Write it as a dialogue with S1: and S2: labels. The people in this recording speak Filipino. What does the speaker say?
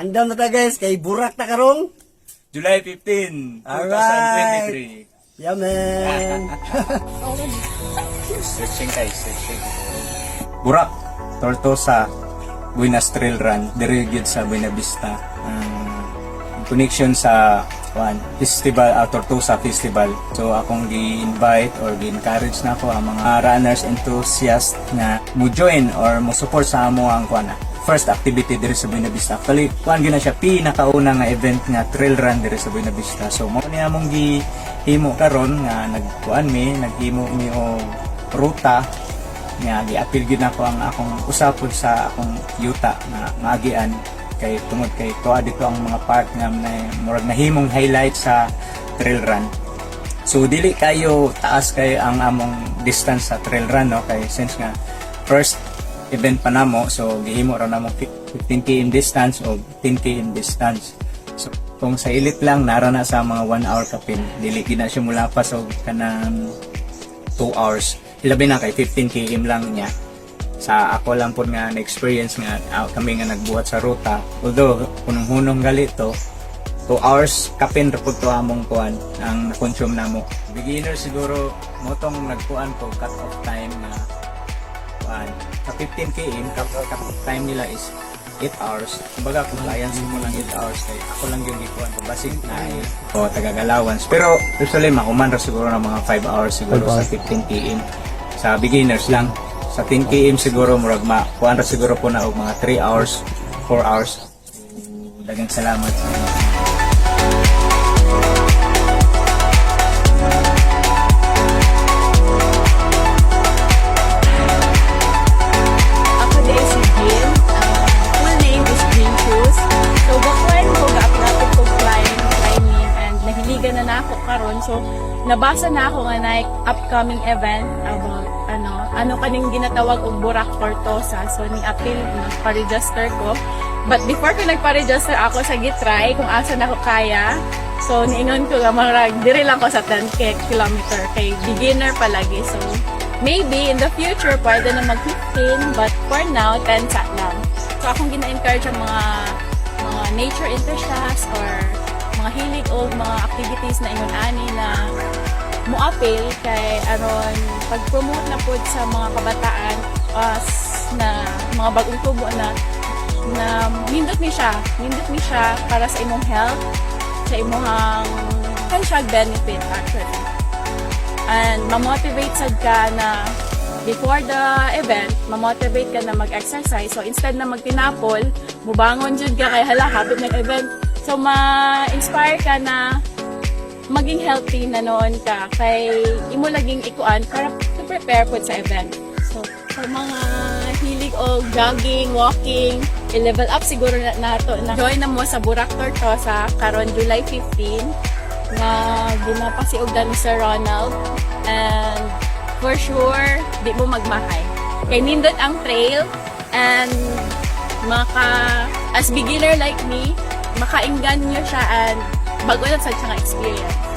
S1: Andam na ta guys, kay Burak ta karong.
S2: July 15,
S1: Alright.
S2: 2023.
S1: Yeah man.
S2: Searching tayo, searching. Burak, Tortosa, Buenas Trail Run, dire gyud sa Buena Vista. Connection sa festival, Tortosa Festival. So akong gi-invite or gi-encourage na ako ang mga runners enthusiast na mo join or mo support sa amo ang first activity dire sa Buena Vista. Actually, gyud na siya pinakauna nga event nga trail run dire sa Buena Vista. So mo ni among gihimo karon nga naghimo mi og ruta nga gi-appeal gyud nako ang akong usapod sa akong yuta na maagian kay tungod kay tuwa dito ang mga part nga murag nahimong highlight sa trail run. So dili kayo taas kay ang among distance sa trail run, no, kay since nga first event pa namo, so gihimo ra namo 15 km distance o 10 km distance. So kung sa elite lang nara na sa mga 1 hour kapin, dili gina siya mula pa so kanang 2 hours. Ilabi na kay 15 km lang niya. Sa ako lang po nga na-experience nga kami nga nagbuhat sa ruta. Although hunong-hunong galito, 2 hours kapin ra pud to among kuan ang na-consume namo. Beginner siguro mo tong nagkuan ko cut off time na kuan. Sa 15 km cut off time nila is 8 hours. Kumbaga compliance mo lang 8 hours kay ako lang yung gikuan ko basig na o taga-allowance. Pero usually makuman ra siguro ng mga 5 hours siguro sa 15 km. Sa beginners lang. Sa 10 km siguro murag kuan ra siguro po na og mga 3 hours, 4 hours. Daghang salamat sa inyo.
S3: Ako din si Jim. Full name is Green Shoes. So bakuan ko ga-apply ko climbing and nahiligan na ako karon. So nabasa na ako nga na upcoming event about ano kaning ginatawag og Burak Tortosa. So ni appeal pa-register ko. But before ko nagpa-register ako sa gitry kung asa na ako kaya. So niingon ko nga marag diri lang ko sa 10 kilometer kay beginner palagi. So maybe in the future pwede na mag 15 but for now 10 sat lang. So akong gina-encourage ang mga nature enthusiasts or mga hilig o mga activities na ingon ani na mo-appeal kay aron pag-promote na pod sa mga kabataan na mga bagong tubo na nindot ni siya para sa imong health, sa imong financial benefit actually. And ma-motivate sad ka na before the event, ma-motivate ka na mag-exercise. So instead na magtinapol, mubangon jud ka kay hala hapit ng event. So ma-inspire ka na maging healthy na noon ka kay imo laging ikuan para to prepare po sa event. So sa mga hilig o jogging, walking, i-level up siguro na join na mo sa Burak Tortosa karon July 15 nga ginapasiugdan ni Sir Ronald and for sure di mo magmahay kay nindot ang trail and as beginner like me makainggan nyo siya and bago na sa siyang experience.